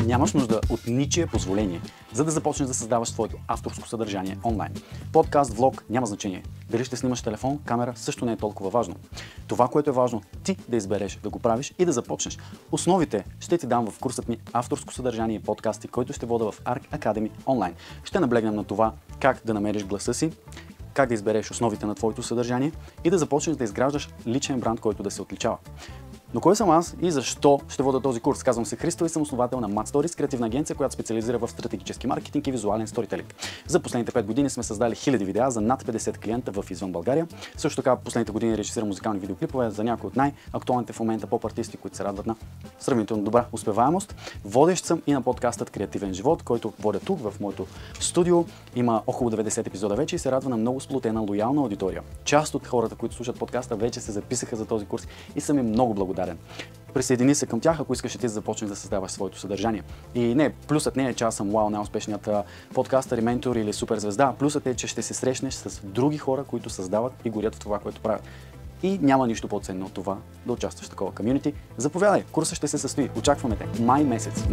Нямаш нужда от ничие позволение, за да започнеш да създаваш своето авторско съдържание онлайн. Подкаст, влог няма значение. Дали ще снимаш телефон, камера също не е толкова важно. Това, което е важно, ти да избереш да го правиш и да започнеш. Основите ще ти дам в курсът ми авторско съдържание и подкасти, който ще вода в ARC Academy онлайн. Ще наблегнем на това как да намериш гласа си, как да избереш основите на твоето съдържание и да започнеш да изграждаш личен бранд, който да се отличава. Но кой съм аз и защо ще вода този курс? Казвам се Христо и съм основател на MadStories, креативна агенция, която специализира в стратегически маркетинг и визуален сторителинг. За последните 5 години сме създали хиляди видеа за над 50 клиента в извън България. Също така последните години режисирам музикални видеоклипове за някои от най-актуалните в момента поп-артисти, които се радват на сравнително добра успеваемост. Водещ съм и на подкастът Креативен живот, който водя тук в моето студио. Има около 90 епизода вече и се радва на много сплотена, лоялна аудитория. Част от хората, които слушат подкаста, вече се записаха за този курс и съм им много благодарен. Присъедини се към тях, ако искаш ти да започнеш да създаваш своето съдържание. И не, плюсът не е, че аз съм най-успешният подкастър и ментор или суперзвезда. Плюсът е, че ще се срещнеш с други хора, които създават и горят в това, което правят. И няма нищо по-ценно от това да участваш в такова комюнити. Заповядай, курсът ще се състои. Очакваме те. Май месец.